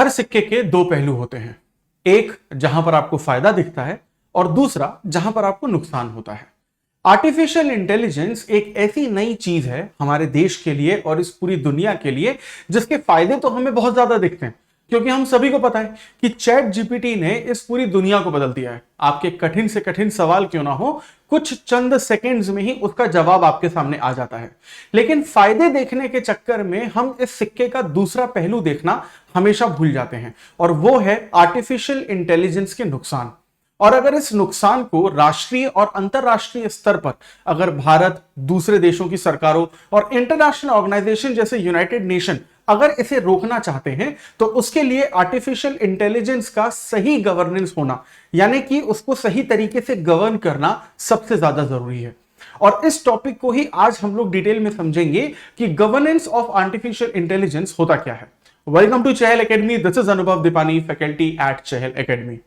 हर सिक्के के दो पहलू होते हैं, एक जहां पर आपको फायदा दिखता है और दूसरा जहां पर आपको नुकसान होता है। आर्टिफिशियल इंटेलिजेंस एक ऐसी नई चीज है हमारे देश के लिए और इस पूरी दुनिया के लिए जिसके फायदे तो हमें बहुत ज्यादा दिखते हैं, क्योंकि हम सभी को पता है कि चैट जीपीटी ने इस पूरी दुनिया को बदल दिया है। आपके कठिन से कठिन सवाल क्यों ना हो, कुछ चंद सेकंड्स में ही उसका जवाब आपके सामने आ जाता है। लेकिन फायदे देखने के चक्कर में हम इस सिक्के का दूसरा पहलू देखना हमेशा भूल जाते हैं, और वो है आर्टिफिशियल इंटेलिजेंस के नुकसान। और अगर इस नुकसान को राष्ट्रीय और अंतरराष्ट्रीय स्तर पर अगर भारत, दूसरे देशों की सरकारों और इंटरनेशनल ऑर्गेनाइजेशन जैसे यूनाइटेड नेशन अगर इसे रोकना चाहते हैं, तो उसके लिए आर्टिफिशियल इंटेलिजेंस का सही गवर्नेंस होना, यानी कि उसको सही तरीके से गवर्न करना सबसे ज्यादा जरूरी है। और इस टॉपिक को ही आज हम लोग डिटेल में समझेंगे कि गवर्नेंस ऑफ आर्टिफिशियल इंटेलिजेंस होता क्या है। Welcome to Chahal academy, this is Anubhav Deepani, faculty at Chahal academy.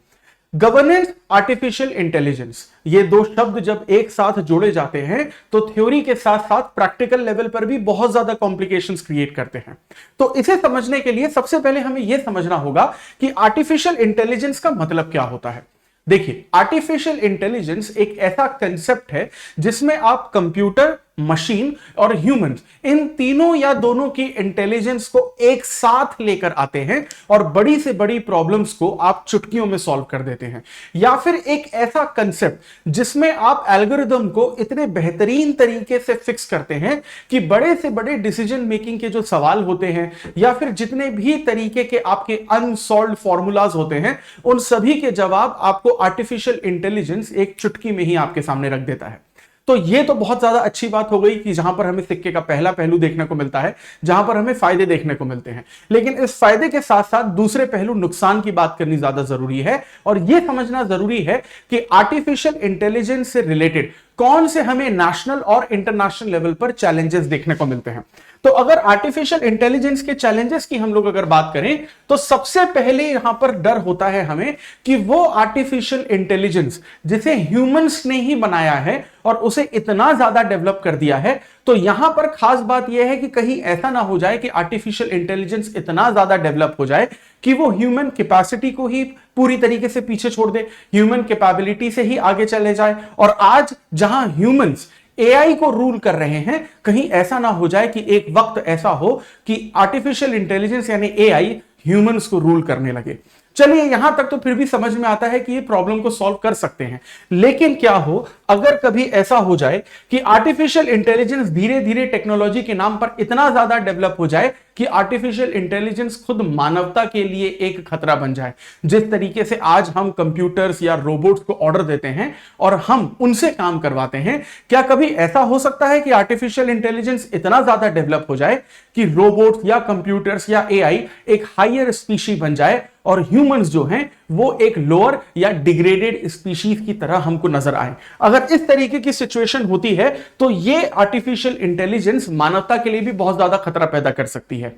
Governance, artificial intelligence, ये दो शब्द जब एक साथ जोड़े जाते हैं तो थ्योरी के साथ साथ प्रैक्टिकल लेवल पर भी बहुत ज्यादा कॉम्प्लिकेशंस क्रिएट करते हैं। तो इसे समझने के लिए सबसे पहले हमें यह समझना होगा कि आर्टिफिशियल इंटेलिजेंस का मतलब क्या होता है। देखिए, आर्टिफिशियल इंटेलिजेंस एक ऐसा कंसेप्ट है जिसमें आप कंप्यूटर, मशीन और ह्यूमन, इन तीनों या दोनों की इंटेलिजेंस को एक साथ लेकर आते हैं और बड़ी से बड़ी प्रॉब्लम्स को आप चुटकियों में सॉल्व कर देते हैं। या फिर एक ऐसा कंसेप्ट जिसमें आप एल्गोरिदम को इतने बेहतरीन तरीके से फिक्स करते हैं कि बड़े से बड़े डिसीजन मेकिंग के जो सवाल होते हैं या फिर जितने भी तरीके के आपके अनसॉल्व्ड फॉर्मूलाज होते हैं, उन सभी के जवाब आपको आर्टिफिशियल इंटेलिजेंस एक चुटकी में ही आपके सामने रख देता है। तो ये तो बहुत ज्यादा अच्छी बात हो गई कि जहां पर हमें सिक्के का पहला पहलू देखने को मिलता है, जहां पर हमें फायदे देखने को मिलते हैं। लेकिन इस फायदे के साथ साथ दूसरे पहलू नुकसान की बात करनी ज्यादा जरूरी है, और यह समझना जरूरी है कि आर्टिफिशियल इंटेलिजेंस से रिलेटेड कौन से हमें नेशनल और इंटरनेशनल लेवल पर चैलेंजेस देखने को मिलते हैं। तो अगर आर्टिफिशियल इंटेलिजेंस के चैलेंजेस की हम लोग अगर बात करें, तो सबसे पहले यहां पर डर होता है हमें कि वो आर्टिफिशियल इंटेलिजेंस जिसे ह्यूमंस ने ही बनाया है और उसे इतना ज्यादा डेवलप कर दिया है, तो यहां पर खास बात यह है कि कहीं ऐसा ना हो जाए कि आर्टिफिशियल इंटेलिजेंस इतना ज्यादा डेवलप हो जाए कि वो ह्यूमन कैपेसिटी को ही पूरी तरीके से पीछे छोड़ दे, ह्यूमन कैपेबिलिटी से ही आगे चले जाए। और आज जहां ह्यूमंस एआई को रूल कर रहे हैं, कहीं ऐसा ना हो जाए कि एक वक्त ऐसा हो कि आर्टिफिशियल इंटेलिजेंस यानी एआई ह्यूमंस को रूल करने लगे। चलिए, यहां तक तो फिर भी समझ में आता है कि ये प्रॉब्लम को सॉल्व कर सकते हैं। लेकिन क्या हो अगर कभी ऐसा हो जाए कि आर्टिफिशियल इंटेलिजेंस धीरे धीरे टेक्नोलॉजी के नाम पर इतना ज्यादा डेवलप हो जाए कि आर्टिफिशियल इंटेलिजेंस खुद मानवता के लिए एक खतरा बन जाए। जिस तरीके से आज हम कंप्यूटर्स या रोबोट्स को ऑर्डर देते हैं और हम उनसे काम करवाते हैं, क्या कभी ऐसा हो सकता है कि आर्टिफिशियल इंटेलिजेंस इतना ज्यादा डेवलप हो जाए कि रोबोट्स या कंप्यूटर्स या एआई एक हायर स्पीशीज बन जाए और ह्यूमंस जो हैं वो एक लोअर या डिग्रेडेड स्पीशीज की तरह हमको नजर आए? अगर इस तरीके की सिचुएशन होती है तो ये आर्टिफिशियल इंटेलिजेंस मानवता के लिए भी बहुत ज्यादा खतरा पैदा कर सकती है।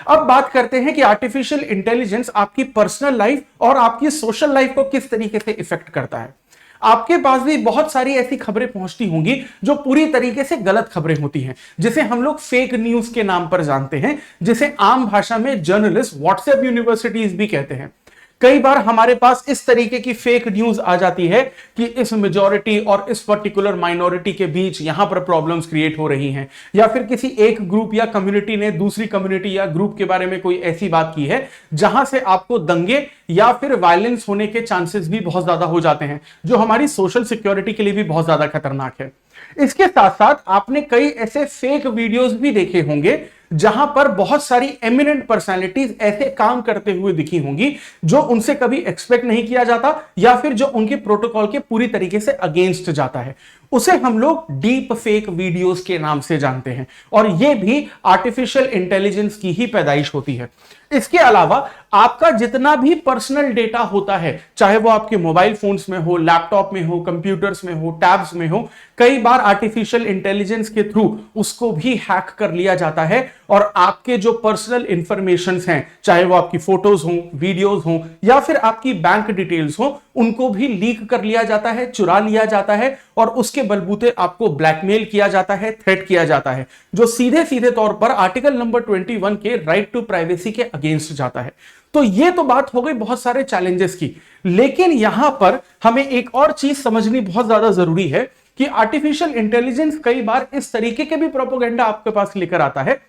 अब बात करते हैं कि आर्टिफिशियल इंटेलिजेंस आपकी पर्सनल लाइफ और आपकी सोशल लाइफ को किस तरीके से इफेक्ट करता है। आपके पास भी बहुत सारी ऐसी खबरें पहुंचती होंगी जो पूरी तरीके से गलत खबरें होती हैं, जिसे हम लोग फेक न्यूज के नाम पर जानते हैं, जिसे आम भाषा में जर्नलिस्ट व्हाट्सएप यूनिवर्सिटीज भी कहते हैं। कई बार हमारे पास इस तरीके की फेक न्यूज आ जाती है कि इस मेजॉरिटी और इस पर्टिकुलर माइनॉरिटी के बीच यहां पर प्रॉब्लम्स क्रिएट हो रही हैं, या फिर किसी एक ग्रुप या कम्युनिटी ने दूसरी कम्युनिटी या ग्रुप के बारे में कोई ऐसी बात की है जहां से आपको दंगे या फिर वायलेंस होने के चांसेस भी बहुत ज्यादा हो जाते हैं, जो हमारी सोशल सिक्योरिटी के लिए भी बहुत ज्यादा खतरनाक है। इसके साथ साथ आपने कई ऐसे फेक वीडियोस भी देखे होंगे जहां पर बहुत सारी एमिनेंट पर्सनालिटीज ऐसे काम करते हुए दिखी होंगी जो उनसे कभी एक्सपेक्ट नहीं किया जाता, या फिर जो उनके प्रोटोकॉल के पूरी तरीके से अगेंस्ट जाता है। उसे हम लोग डीप फेक वीडियोस के नाम से जानते हैं, और यह भी आर्टिफिशियल इंटेलिजेंस की ही पैदाइश होती है। इसके अलावा आपका जितना भी पर्सनल डेटा होता है, चाहे वो आपके मोबाइल फोन्स में हो, लैपटॉप में हो, कंप्यूटर्स में हो, टैब्स में हो, कई बार आर्टिफिशियल इंटेलिजेंस के थ्रू उसको भी हैक कर लिया जाता है और आपके जो पर्सनल इंफॉर्मेशंस हैं, चाहे वो आपकी फोटोज हो, वीडियोज हो या फिर आपकी बैंक डिटेल्स हो, उनको भी लीक कर लिया जाता है, चुरा लिया जाता है और उसके उसके बलबूते आपको ब्लैकमेल किया जाता है, थ्रेट किया जाता है, जो सीधे सीधे तौर पर आर्टिकल नंबर 21 के राइट टू प्राइवेसी के अगेंस्ट जाता है। तो ये तो बात हो गई बहुत सारे चैलेंजेस की, लेकिन यहां पर हमें एक और चीज समझनी बहुत ज्यादा जरूरी है कि आर्टिफिशियल इंटेलिजेंस कई बार इस तरीके के भी प्रोपोगेंडा आपके पास लेकर आता है,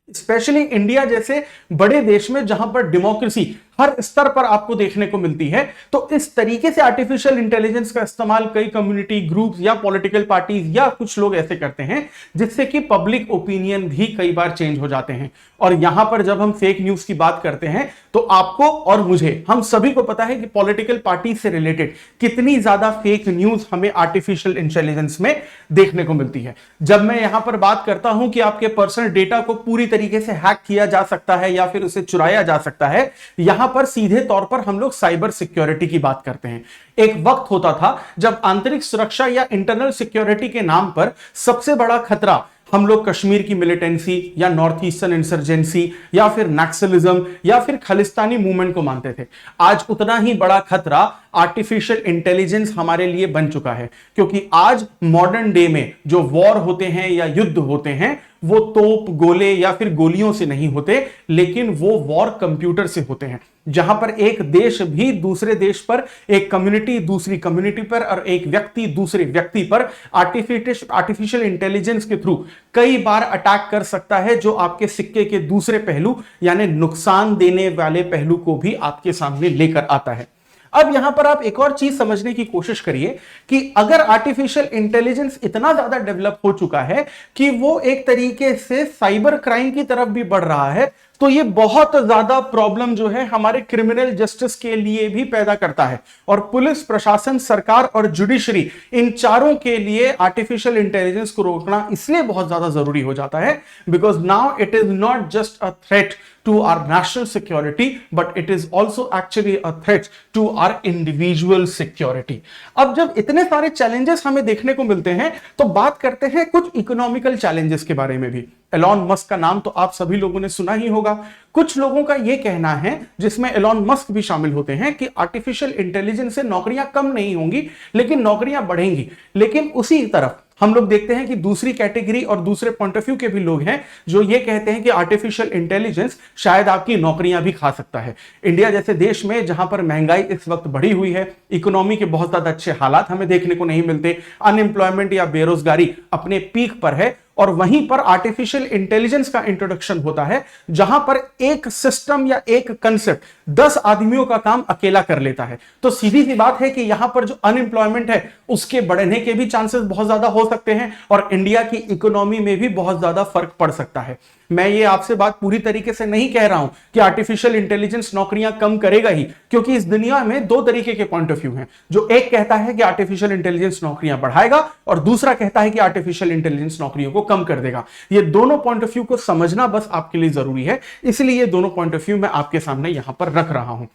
स्पेशली इंडिया जैसे बड़े देश में जहां पर डेमोक्रेसी हर स्तर पर आपको देखने को मिलती है। तो इस तरीके से आर्टिफिशियल इंटेलिजेंस का इस्तेमाल कई कम्युनिटी ग्रुप्स या पॉलिटिकल पार्टीज या कुछ लोग ऐसे करते हैं जिससे कि पब्लिक ओपिनियन भी कई बार चेंज हो जाते हैं। और यहां पर जब हम फेक न्यूज की बात करते हैं तो आपको और मुझे, हम सभी को पता है कि पॉलिटिकल पार्टी से रिलेटेड कितनी ज्यादा फेक न्यूज हमें आर्टिफिशियल इंटेलिजेंस में देखने को मिलती है। जब मैं यहां पर बात करता हूं कि आपके पर्सनल डेटा को पूरी तरीके से हैक किया जा सकता है या फिर उसे चुराया जा सकता है, यहां पर सीधे तौर पर हम लोग साइबर सिक्योरिटी की बात करते हैं। एक वक्त होता था जब आंतरिक सुरक्षा या इंटरनल सिक्योरिटी के नाम पर सबसे बड़ा खतरा हम लोग कश्मीर की मिलिटेंसी या नॉर्थ ईस्टर्न इंसर्जेंसी या फिर नक्सलिज्म या फिर खालिस्तानी मूवमेंट को मानते थे। आज उतना ही बड़ा खतरा आर्टिफिशियल इंटेलिजेंस हमारे लिए बन चुका है, क्योंकि आज मॉडर्न डे में जो वॉर होते हैं या युद्ध होते हैं वो तोप गोले या फिर गोलियों से नहीं होते, लेकिन वो वॉर कंप्यूटर से होते हैं, जहां पर एक देश भी दूसरे देश पर, एक कम्युनिटी दूसरी कम्युनिटी पर और एक व्यक्ति दूसरे व्यक्ति पर आर्टिफिशियल इंटेलिजेंस के थ्रू कई बार अटैक कर सकता है, जो आपके सिक्के के दूसरे पहलू यानी नुकसान देने वाले पहलू को भी आपके सामने लेकर आता है। अब यहां पर आप एक और चीज समझने की कोशिश करिए कि अगर आर्टिफिशियल इंटेलिजेंस इतना ज्यादा डेवलप हो चुका है कि वो एक तरीके से साइबर क्राइम की तरफ भी बढ़ रहा है, तो ये बहुत ज्यादा प्रॉब्लम जो है हमारे क्रिमिनल जस्टिस के लिए भी पैदा करता है। और पुलिस प्रशासन, सरकार और जुडिशरी, इन चारों के लिए आर्टिफिशियल इंटेलिजेंस को रोकना इसलिए बहुत ज्यादा जरूरी हो जाता है, because now it is not just a threat to our national security, but it is also actually a threat to our individual security. अब जब इतने सारे चैलेंजेस हमें देखने को मिलते हैं तो बात करते हैं कुछ इकोनॉमिकल चैलेंजेस के बारे में भी। एलॉन मस्क का नाम तो आप सभी लोगों ने सुना ही होगा। कुछ लोगों का यह कहना है, जिसमें एलॉन मस्क भी शामिल होते हैं, कि आर्टिफिशियल इंटेलिजेंस से नौकरियां कम नहीं होंगी लेकिन नौकरियां बढ़ेंगी। लेकिन उसी तरफ हम लोग देखते हैं कि दूसरी कैटेगरी और दूसरे पॉइंट ऑफ व्यू के भी लोग हैं जो ये कहते हैं कि आर्टिफिशियल इंटेलिजेंस शायद आपकी नौकरियां भी खा सकता है। इंडिया जैसे देश में जहां पर महंगाई इस वक्त बढ़ी हुई है, इकोनॉमी के बहुत ज्यादा अच्छे हालात हमें देखने को नहीं मिलते, अनएम्प्लॉयमेंट या बेरोजगारी अपने पीक पर है, और वहीं पर आर्टिफिशियल इंटेलिजेंस का इंट्रोडक्शन होता है जहां पर एक सिस्टम या एक कंसेप्ट 10 आदमियों का काम अकेला कर लेता है। तो सीधी सी बात है कि यहां पर जो अनएम्प्लॉयमेंट है उसके बढ़ने के भी चांसेस बहुत ज्यादा हो सकते हैं और इंडिया की इकोनॉमी में भी बहुत ज्यादा फर्क पड़ सकता है। मैं ये आपसे बात पूरी तरीके से नहीं कह रहा हूं कि आर्टिफिशियल इंटेलिजेंस नौकरियां कम करेगा ही, क्योंकि इस दुनिया में दो तरीके के पॉइंट ऑफ व्यू हैं। जो एक कहता है कि आर्टिफिशियल इंटेलिजेंस नौकरियां बढ़ाएगा और दूसरा कहता है कि आर्टिफिशियल इंटेलिजेंस नौकरियों को कम कर देगा। ये दोनों पॉइंट ऑफ व्यू को समझना बस आपके लिए जरूरी है, इसलिए ये दोनों पॉइंट ऑफ व्यू मैं आपके सामने यहां पर रख रहा हूं।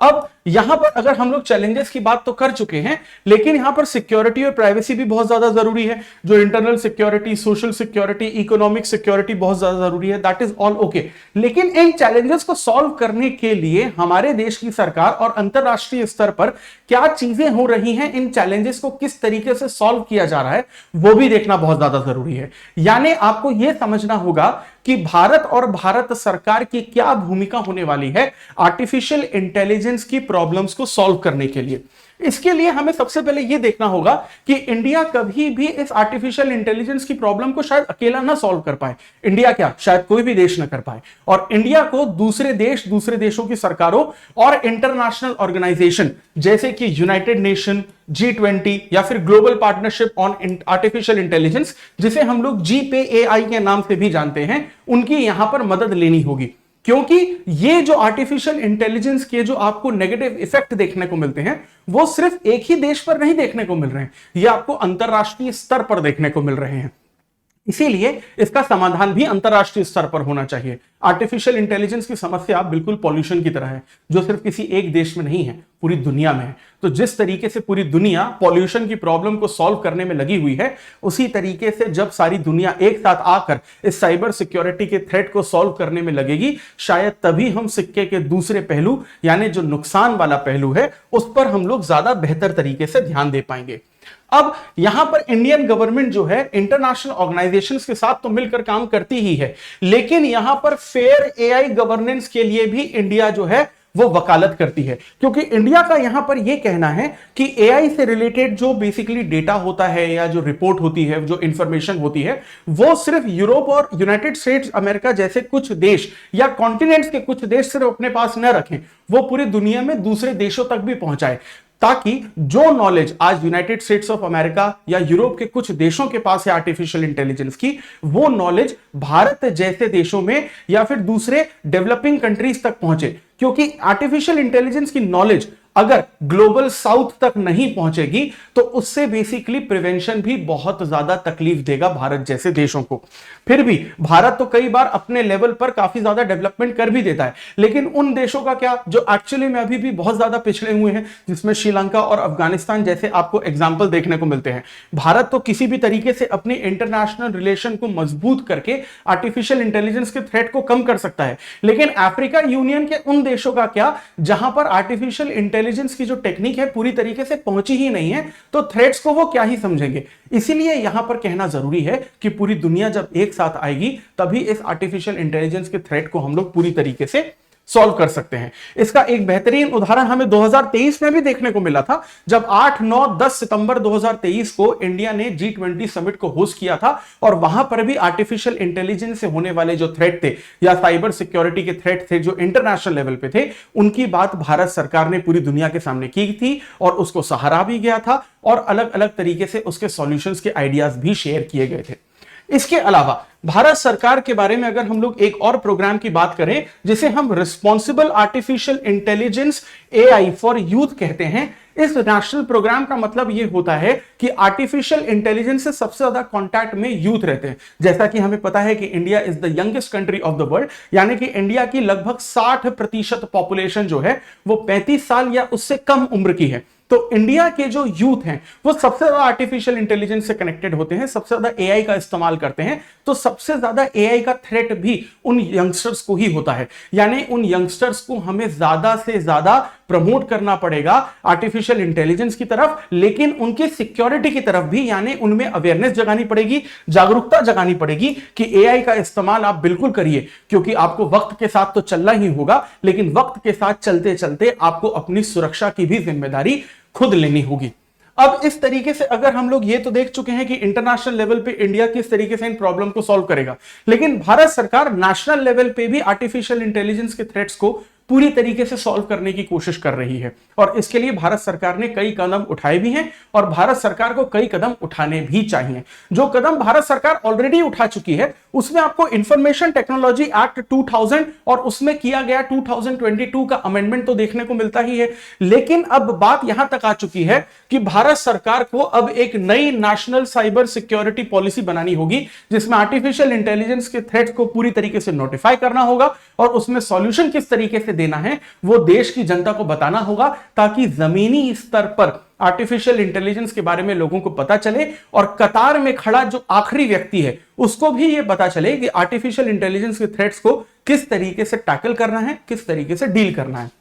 अब यहां पर अगर हम लोग चैलेंजेस की बात तो कर चुके हैं, लेकिन यहां पर सिक्योरिटी और प्राइवेसी भी बहुत ज्यादा जरूरी है। जो internal security, social security, economic security बहुत ज्यादा जरूरी है, दैट इज ऑल ओके। लेकिन इन चैलेंजेस को सॉल्व करने के लिए हमारे देश की सरकार और अंतरराष्ट्रीय स्तर पर क्या चीजें हो रही हैं, इन चैलेंजेस को किस तरीके से सॉल्व किया जा रहा है, वो भी देखना बहुत ज्यादा जरूरी है। यानी आपको यह समझना होगा कि भारत और भारत सरकार की क्या भूमिका होने वाली है आर्टिफिशियल इंटेलिजेंस की प्रॉब्लम्स को सॉल्व करने के लिए। इसके लिए हमें सबसे पहले यह देखना होगा कि इंडिया कभी भी इस आर्टिफिशियल इंटेलिजेंस की प्रॉब्लम को शायद अकेला ना सॉल्व कर पाए। इंडिया क्या, शायद कोई भी देश ना कर पाए। और इंडिया को दूसरे देश, दूसरे देशों की सरकारों और इंटरनेशनल ऑर्गेनाइजेशन जैसे कि यूनाइटेड नेशन, G20 या फिर global partnership on artificial intelligence, जिसे हम लोग GPAI के नाम से भी जानते हैं, उनकी यहां पर मदद लेनी होगी। क्योंकि ये जो आर्टिफिशियल इंटेलिजेंस के जो आपको नेगेटिव इफेक्ट देखने को मिलते हैं, वो सिर्फ एक ही देश पर नहीं देखने को मिल रहे हैं, ये आपको अंतरराष्ट्रीय स्तर पर देखने को मिल रहे हैं। इसीलिए इसका समाधान भी अंतरराष्ट्रीय स्तर पर होना चाहिए। आर्टिफिशियल इंटेलिजेंस की समस्या बिल्कुल पॉल्यूशन की तरह है, जो सिर्फ किसी एक देश में नहीं है, पूरी दुनिया में है। तो जिस तरीके से पूरी दुनिया पॉल्यूशन की प्रॉब्लम को सॉल्व करने में लगी हुई है, उसी तरीके से जब सारी दुनिया एक साथ आकर इस साइबर सिक्योरिटी के थ्रेट को सॉल्व करने में लगेगी, शायद तभी हम सिक्के के दूसरे पहलू यानी जो नुकसान वाला पहलू है, उस पर हम लोग ज्यादा बेहतर तरीके से ध्यान दे पाएंगे। अब यहां पर इंडियन गवर्नमेंट जो है इंटरनेशनल ऑर्गेनाइजेशंस के साथ तो मिलकर काम करती ही है, लेकिन यहां पर फेयर एआई गवर्नेंस के लिए भी इंडिया जो है वो वकालत करती है, क्योंकि इंडिया का यहां पर यह कहना है कि एआई से रिलेटेड जो बेसिकली डेटा होता है या जो रिपोर्ट होती है, जो इंफॉर्मेशन होती है, वो सिर्फ यूरोप और यूनाइटेड स्टेट्स अमेरिका जैसे कुछ देश या कॉन्टिनेंट्स के कुछ देश सिर्फ अपने पास न रखें, वो पूरी दुनिया में दूसरे देशों तक भी पहुंचाए, ताकि जो नॉलेज आज यूनाइटेड स्टेट्स ऑफ अमेरिका या यूरोप के कुछ देशों के पास है आर्टिफिशियल इंटेलिजेंस की, वो नॉलेज भारत जैसे देशों में या फिर दूसरे डेवलपिंग कंट्रीज तक पहुंचे। क्योंकि आर्टिफिशियल इंटेलिजेंस की नॉलेज अगर ग्लोबल साउथ तक नहीं पहुंचेगी तो उससे बेसिकली प्रिवेंशन भी बहुत ज्यादा तकलीफ देगा भारत जैसे देशों को। फिर भी भारत तो कई बार अपने लेवल पर काफी ज्यादा डेवलपमेंट कर भी देता है, लेकिन उन देशों का क्या जो एक्चुअली में अभी भी बहुत ज्यादा पिछड़े हुए हैं, जिसमें श्रीलंका और अफगानिस्तान जैसे आपको एग्जाम्पल देखने को मिलते हैं। भारत तो किसी भी तरीके से अपनी इंटरनेशनल रिलेशन को मजबूत करके आर्टिफिशियल इंटेलिजेंस के थ्रेट को कम कर सकता है, लेकिन अफ्रीका यूनियन के उन देशों का क्या जहां पर आर्टिफिशियल इंटेलिजेंस की जो टेक्निक है पूरी तरीके से पहुंची ही नहीं है, तो थ्रेट्स को वो क्या ही समझेंगे। इसीलिए यहां पर कहना जरूरी है कि पूरी दुनिया जब एक साथ आएगी तभी इस आर्टिफिशियल इंटेलिजेंस के थ्रेट को हम लोग पूरी तरीके से सॉल्व कर सकते हैं। इसका एक बेहतरीन उदाहरण हमें 2023 में भी देखने को मिला था, जब 8, 9, 10 सितंबर 2023 को इंडिया ने G20 समिट को होस्ट किया था, और वहां पर भी आर्टिफिशियल इंटेलिजेंस से होने वाले जो थ्रेट थे या साइबर सिक्योरिटी के थ्रेट थे जो इंटरनेशनल लेवल पे थे, उनकी बात भारत सरकार ने पूरी दुनिया के सामने की थी और उसको सहारा भी गया था और अलग अलग तरीके से उसके सॉल्यूशंस के आइडियाज भी शेयर किए गए थे। इसके अलावा भारत सरकार के बारे में अगर हम लोग एक और प्रोग्राम की बात करें जिसे हम responsible artificial intelligence AI for youth कहते हैं, इस नेशनल प्रोग्राम का मतलब यह होता है कि आर्टिफिशियल इंटेलिजेंस से सबसे ज्यादा कांटेक्ट में यूथ रहते हैं। जैसा कि हमें पता है कि India is the youngest country of the world, यानी कि इंडिया की लगभग 60% पॉपुलेशन जो है वो 35 साल या उससे कम उम्र की है। तो इंडिया के जो यूथ हैं वो सबसे ज्यादा आर्टिफिशियल इंटेलिजेंस से कनेक्टेड होते हैं, सबसे ज्यादा एआई का इस्तेमाल करते हैं, तो सबसे ज्यादा एआई का थ्रेट भी उन यंगस्टर्स को ही होता है। यानी उन यंगस्टर्स को हमें ज्यादा से ज्यादा प्रमोट करना पड़ेगा आर्टिफिशियल इंटेलिजेंस की तरफ, लेकिन उनकी सिक्योरिटी की तरफ भी, यानी उनमें अवेयरनेस जगानी पड़ेगी, जागरूकता जगानी पड़ेगी कि एआई का इस्तेमाल आप बिल्कुल करिए, क्योंकि आपको वक्त के साथ तो चलना ही होगा, लेकिन वक्त के साथ चलते चलते आपको अपनी सुरक्षा की भी जिम्मेदारी खुद लेनी होगी। अब इस तरीके से अगर हम लोग ये तो देख चुके हैं कि इंटरनेशनल लेवल पे इंडिया किस तरीके से इन प्रॉब्लम को सॉल्व करेगा, लेकिन भारत सरकार नेशनल लेवल पे भी आर्टिफिशियल इंटेलिजेंस के थ्रेट्स को पूरी तरीके से सॉल्व करने की कोशिश कर रही है, और इसके लिए भारत सरकार ने कई कदम उठाए भी हैं और भारत सरकार को कई कदम उठाने भी चाहिए। जो कदम भारत सरकार ऑलरेडी उठा चुकी है उसमें आपको इंफॉर्मेशन टेक्नोलॉजी एक्ट 2000 और उसमें किया गया 2022 का अमेंडमेंट तो देखने को मिलता ही है, लेकिन अब बात यहां तक आ चुकी है कि भारत सरकार को अब एक नई नेशनल साइबर सिक्योरिटी पॉलिसी बनानी होगी, जिसमें आर्टिफिशियल इंटेलिजेंस के थ्रेट को पूरी तरीके से नोटिफाई करना होगा और उसमें सॉल्यूशन किस तरीके से देना है वो देश की जनता को बताना होगा, ताकि जमीनी स्तर पर आर्टिफिशियल इंटेलिजेंस के बारे में लोगों को पता चले और कतार में खड़ा जो आखिरी व्यक्ति है उसको भी यह पता चले कि आर्टिफिशियल इंटेलिजेंस के थ्रेट्स को किस तरीके से टैकल करना है, किस तरीके से डील करना है।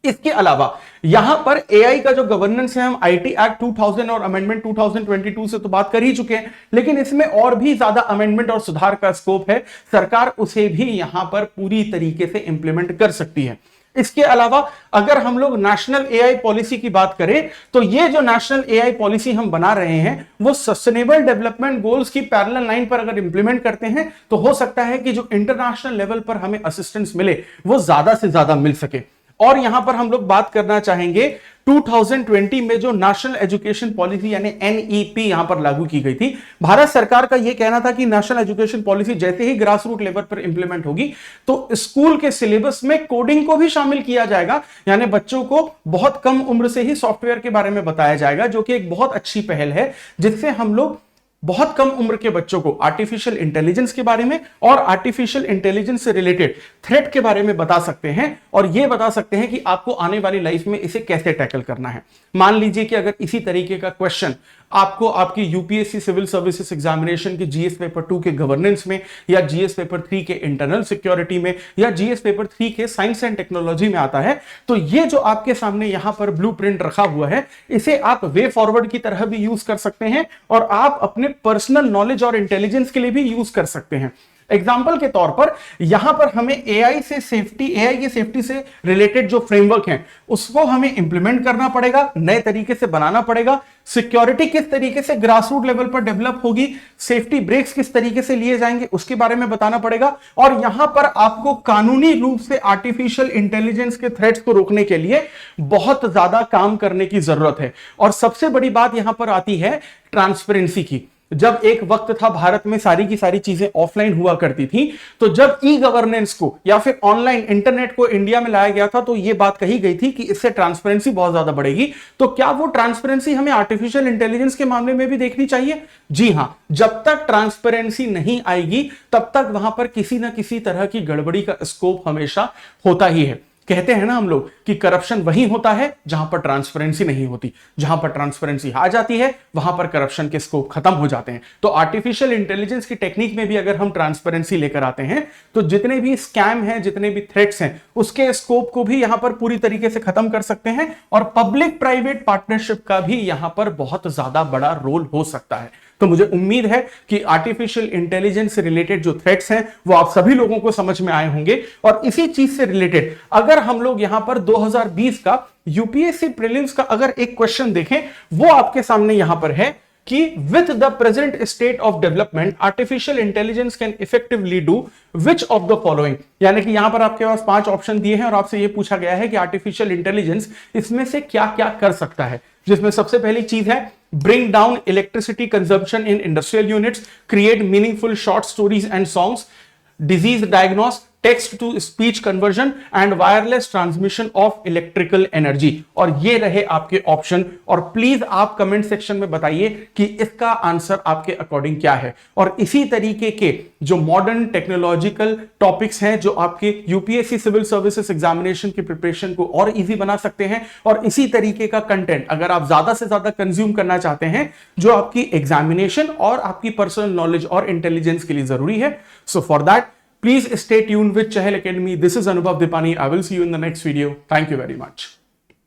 इसके अलावा यहां पर एआई का जो गवर्नेंस है, हम आईटी एक्ट 2000 और अमेंडमेंट 2022 से तो बात कर ही चुके हैं, लेकिन इसमें और भी ज्यादा अमेंडमेंट और सुधार का स्कोप है, सरकार उसे भी यहां पर पूरी तरीके से इंप्लीमेंट कर सकती है। इसके अलावा अगर हम लोग नेशनल एआई पॉलिसी की बात करें तो ये जो नेशनल एआई पॉलिसी हम बना रहे हैं वो सस्टेनेबल डेवलपमेंट गोल्स की पैरेलल लाइन पर अगर इंप्लीमेंट करते हैं तो हो सकता है कि जो इंटरनेशनल लेवल पर हमें असिस्टेंस मिले वो ज्यादा से ज्यादा मिल सके। और यहां पर हम लोग बात करना चाहेंगे 2020 में जो नेशनल एजुकेशन पॉलिसी यानी एनईपी यहां पर लागू की गई थी। भारत सरकार का यह कहना था कि नेशनल एजुकेशन पॉलिसी जैसे ही ग्रास रूट लेवल पर इंप्लीमेंट होगी तो स्कूल के सिलेबस में कोडिंग को भी शामिल किया जाएगा, यानी बच्चों को बहुत कम उम्र से ही सॉफ्टवेयर के बारे में बताया जाएगा, जो कि एक बहुत अच्छी पहल है जिससे हम लोग बहुत कम उम्र के बच्चों को आर्टिफिशियल इंटेलिजेंस के बारे में और आर्टिफिशियल इंटेलिजेंस से रिलेटेड थ्रेट के बारे में बता सकते हैं और यह बता सकते हैं कि आपको आने वाली लाइफ में इसे कैसे टैकल करना है। मान लीजिए कि अगर इसी तरीके का क्वेश्चन आपको आपकी यूपीएससी सिविल सर्विसेज एग्जामिनेशन के जीएस पेपर 2 के गवर्नेंस में या जीएस पेपर 3 के इंटरनल सिक्योरिटी में या जीएस पेपर 3 के साइंस एंड टेक्नोलॉजी में आता है, तो ये जो आपके सामने यहां पर ब्लूप्रिंट रखा हुआ है, इसे आप वे फॉरवर्ड की तरह भी यूज कर सकते हैं और आप अपने पर्सनल नॉलेज और इंटेलिजेंस के लिए भी यूज कर सकते हैं। एग्जाम्पल के तौर पर यहां पर हमें एआई की सेफ्टी से रिलेटेड जो फ्रेमवर्क है उसको हमें इंप्लीमेंट करना पड़ेगा, नए तरीके से बनाना पड़ेगा। सिक्योरिटी किस तरीके से ग्रास रूट लेवल पर डेवलप होगी, सेफ्टी ब्रेक्स किस तरीके से लिए जाएंगे उसके बारे में बताना पड़ेगा। और यहां पर आपको कानूनी रूप से आर्टिफिशियल इंटेलिजेंस के थ्रेट्स को रोकने के लिए बहुत ज्यादा काम करने की जरूरत है। और सबसे बड़ी बात यहां पर आती है ट्रांसपेरेंसी की। जब एक वक्त था भारत में सारी की सारी चीजें ऑफलाइन हुआ करती थी, तो जब ई गवर्नेंस को या फिर ऑनलाइन इंटरनेट को इंडिया में लाया गया था तो यह बात कही गई थी कि इससे ट्रांसपेरेंसी बहुत ज्यादा बढ़ेगी। तो क्या वो ट्रांसपेरेंसी हमें आर्टिफिशियल इंटेलिजेंस के मामले में भी देखनी चाहिए? जी हां, जब तक ट्रांसपेरेंसी नहीं आएगी तब तक वहां पर किसी ना किसी तरह की गड़बड़ी का स्कोप हमेशा होता ही है। कहते हैं ना हम लोग कि करप्शन वहीं होता है जहां पर ट्रांसपेरेंसी नहीं होती। जहां पर ट्रांसपेरेंसी आ जाती है वहां पर करप्शन के स्कोप खत्म हो जाते हैं। तो आर्टिफिशियल इंटेलिजेंस की टेक्निक में भी अगर हम ट्रांसपेरेंसी लेकर आते हैं तो जितने भी स्कैम हैं, जितने भी थ्रेट्स हैं, उसके स्कोप को भी यहां पर पूरी तरीके से खत्म कर सकते हैं और पब्लिक प्राइवेट पार्टनरशिप का भी यहां पर बहुत ज्यादा बड़ा रोल हो सकता है। तो मुझे उम्मीद है कि आर्टिफिशियल इंटेलिजेंस से रिलेटेड जो थ्रेट्स हैं वो आप सभी लोगों को समझ में आए होंगे। और इसी चीज से रिलेटेड अगर हम लोग यहां पर 2020 का यूपीएससी प्रीलिम्स का अगर एक क्वेश्चन देखें, वो आपके सामने यहां पर है कि with the present state of development artificial intelligence can effectively do which of the following. यानी कि यहां पर आपके पास 5 ऑप्शन दिए हैं और आपसे यह पूछा गया है कि आर्टिफिशियल इंटेलिजेंस इसमें से क्या क्या कर सकता है। जिसमें सबसे पहली चीज है bring down electricity consumption in industrial units, create meaningful short stories and songs, disease diagnose, text to speech conversion and wireless transmission of electrical energy। और ये रहे आपके ऑप्शन और प्लीज आप कमेंट सेक्शन में बताइए कि इसका आंसर आपके अकॉर्डिंग क्या है। और इसी तरीके के जो मॉडर्न टेक्नोलॉजिकल टॉपिक्स हैं जो आपके यूपीएससी सिविल सर्विसेज एग्जामिनेशन की प्रिपरेशन को और इजी बना सकते हैं, और इसी तरीके का कंटेंट अगर आप ज्यादा से ज्यादा कंज्यूम करना चाहते हैं जो आपकी एग्जामिनेशन और आपकी पर्सनल नॉलेज और इंटेलिजेंस के लिए जरूरी है, so for that please stay tuned with Chahal Academy. This is Anubhav Dipani. I will see you in the next video. Thank you very much.